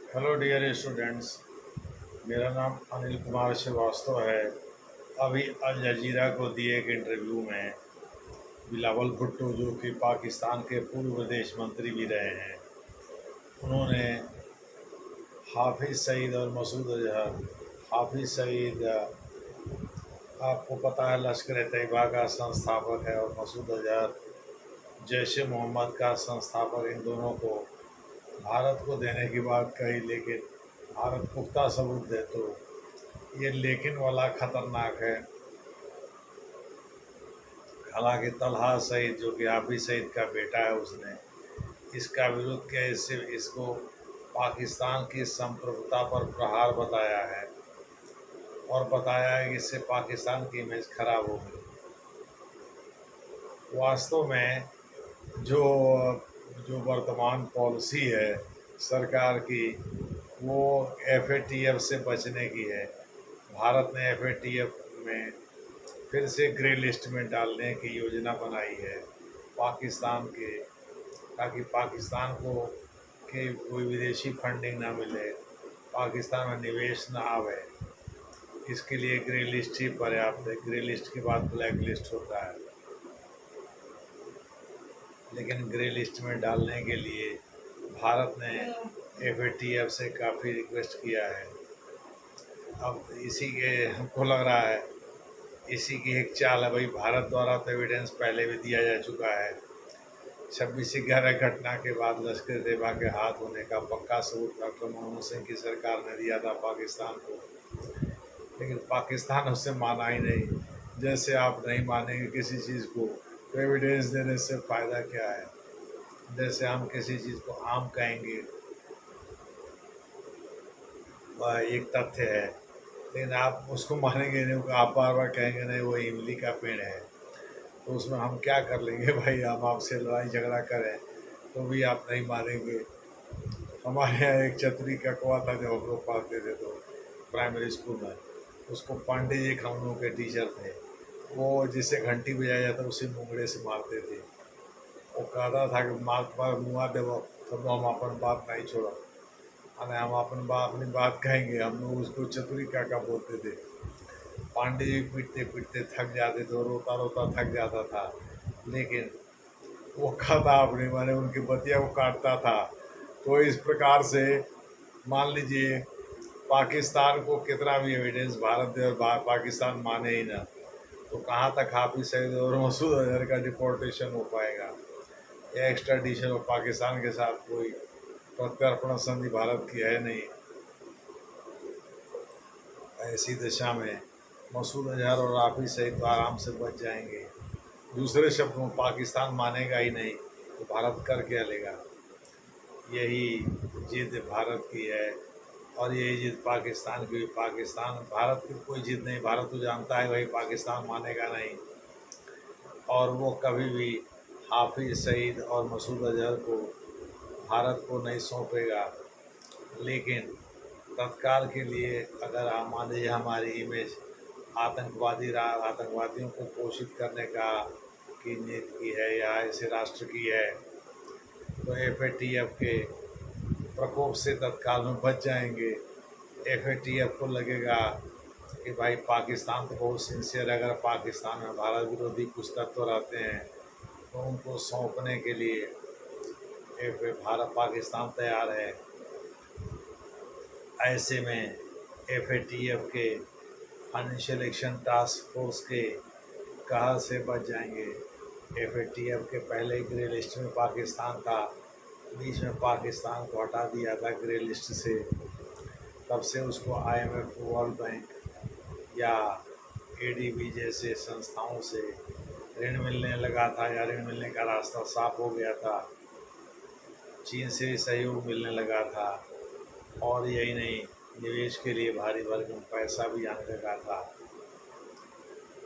Hello dear students. मेरा नाम अनिल कुमार श्रीवास्तव है। अभी अल जजीरा को दिए एक इंटरव्यू में बिलावल भुट्टो, जो कि पाकिस्तान के पूर्व विदेश मंत्री भी रहे हैं, उन्होंने हाफिज़ सईद और मसूद अजहर। हाफिज़ सईद आपको पता है लश्कर तैयबा का संस्थापक है, और मसूद अजहर जैश ए मोहम्मद का संस्थापक। इन दोनों को भारत को देने की बात कही, लेकिन भारत पुख्ता सबूत दे तो ये लेकिन वाला खतरनाक है। हालांकि तलहा सईद, जो कि हाफिज सईद का बेटा है, उसने इसका विरोध किया। इससे इसको पाकिस्तान की संप्रभुता पर प्रहार बताया है, और बताया है कि इससे पाकिस्तान की इमेज खराब होगी। वास्तव में जो जो वर्तमान पॉलिसी है सरकार की, वो एफएटीएफ से बचने की है। भारत ने एफएटीएफ में फिर से ग्रे लिस्ट में डालने की योजना बनाई है पाकिस्तान के, ताकि पाकिस्तान को के कोई विदेशी फंडिंग ना मिले, पाकिस्तान में निवेश ना आवे। इसके लिए ग्रे लिस्ट ही पर्याप्त है। ग्रे लिस्ट के बाद ब्लैक लिस्ट होता है, लेकिन ग्रे लिस्ट में डालने के लिए भारत ने एफएटीएफ से काफ़ी रिक्वेस्ट किया है। अब इसी के हमको लग रहा है इसी की एक चाल है भाई। भारत द्वारा तो एविडेंस पहले भी दिया जा चुका है। 26/11 घटना के बाद लश्कर तैयबा के हाथ होने का पक्का सबूत डॉक्टर मनमोहन सिंह की सरकार ने दिया था पाकिस्तान को, लेकिन पाकिस्तान उससे माना ही नहीं। जैसे आप नहीं मानेंगे किसी चीज़ को, तो एविडेंस देने से फ़ायदा क्या है। जैसे हम किसी चीज़ को आम कहेंगे, वह एक तथ्य है, लेकिन आप उसको मानेंगे नहीं। आप बार बार कहेंगे नहीं वो इमली का पेड़ है, तो उसमें हम क्या कर लेंगे भाई। हम आपसे लड़ाई झगड़ा करें तो भी आप नहीं मानेंगे। हमारे यहाँ एक चतुरी ककवा था, जब हम लोग पढ़ते थे तो प्राइमरी स्कूल में, उसको पांडे जी हम लोगों के टीचर थे। वो जिसे घंटी बजाया जाता उसे मुंगड़े से मारते थे। वो कहता था कि मार पर मुआ देव तब हम अपन बात नहीं छोड़ा, अरे हम अपनी बात कहेंगे। हम लोग उसको चतुरी काका बोलते थे। पांडे जी पीटते पीटते थक जाते थे, रोता रोता थक जाता था, लेकिन वो खाता अपने माने उनकी बतिया को काटता था। तो इस प्रकार से मान लीजिए पाकिस्तान को कितना भी एविडेंस भारत दे और पाकिस्तान माने ही ना, तो कहाँ तक हाफिज सईद और मसूद अजहर का डिपोर्टेशन हो पाएगा या एक्स्ट्राडिशन हो। पाकिस्तान के साथ कोई प्रत्यर्पण संधि भारत की है नहीं। ऐसी दशा में मसूद अजहर और हाफिज सईद तो आराम से बच जाएंगे। दूसरे शब्दों में पाकिस्तान मानेगा ही नहीं, तो भारत कर क्या लेगा। यही जिद भारत की है, और यही जिद पाकिस्तान की। पाकिस्तान भारत की कोई जिद नहीं। भारत तो जानता है भाई पाकिस्तान मानेगा नहीं, और वो कभी भी हाफिज सईद और मसूद अजहर को भारत को नहीं सौंपेगा। लेकिन तत्काल के लिए अगर हम मान लीजिए हमारी इमेज आतंकवादियों को पोषित करने का की नीति की है या ऐसे राष्ट्र की है, तो एफएटीएफ के प्रकोप से तत्काल में बच जाएंगे। एफएटीएफ को लगेगा कि भाई पाकिस्तान तो बहुत सिंसियर है। अगर पाकिस्तान में भारत विरोधी कुछ तत्व रहते हैं तो उनको सौंपने के लिए भारत पाकिस्तान तैयार है। ऐसे में एफएटीएफ के फाइनेंशियल एक्शन टास्क फोर्स के कहा से बच जाएंगे। एफएटीएफ के पहले ग्रे लिस्ट में पाकिस्तान था, बीच में पाकिस्तान को हटा दिया था ग्रे लिस्ट से। तब से उसको आईएमएफ, वर्ल्ड बैंक या एडीबी जैसे संस्थाओं से ऋण मिलने लगा था, या ऋण मिलने का रास्ता साफ हो गया था। चीन से सहयोग मिलने लगा था, और यही नहीं, निवेश के लिए भारी भरकम पैसा भी आने लगा था।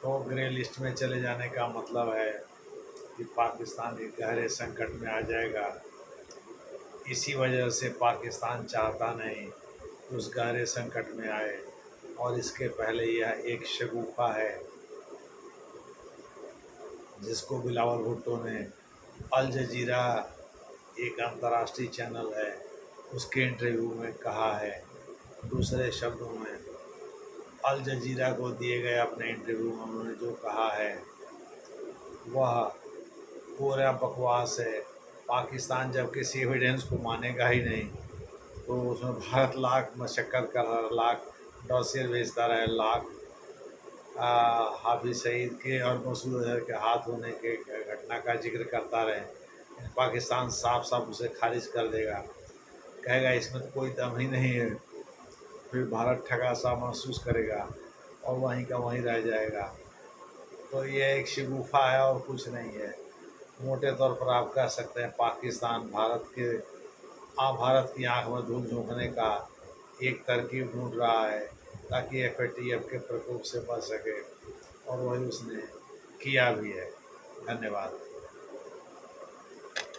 तो ग्रे लिस्ट में चले जाने का मतलब है कि पाकिस्तान एक गहरे संकट में आ जाएगा। इसी वजह से पाकिस्तान चाहता नहीं कि उस गहरे संकट में आए, और इसके पहले यह एक शगुफा है जिसको बिलावल भुट्टो ने, अल जजीरा एक अंतर्राष्ट्रीय चैनल है, उसके इंटरव्यू में कहा है। दूसरे शब्दों में अल जजीरा को दिए गए अपने इंटरव्यू में उन्होंने जो कहा है वह पूरा बकवास है। पाकिस्तान जब किसी एविडेंस को मानेगा ही नहीं तो उसमें भारत लाख मशक्क़त कर रहा, लाख डॉसियर भेजता रहे, लाख हाफिज सईद के और मसूद अजहर के हाथ होने के घटना का जिक्र करता रहे। पाकिस्तान साफ साफ उसे खारिज कर देगा, कहेगा इसमें तो कोई दम ही नहीं है। फिर भारत ठगा सा महसूस करेगा और वहीं का वहीं रह जाएगा। तो ये एक शगुफा है और कुछ नहीं है। मोटे तौर पर आप कह सकते हैं पाकिस्तान भारत की आंख में धूल झोंकने का एक तरकीब ढूंढ रहा है ताकि एफएटीएफ के प्रकोप से बच सके, और वही उसने किया भी है। धन्यवाद।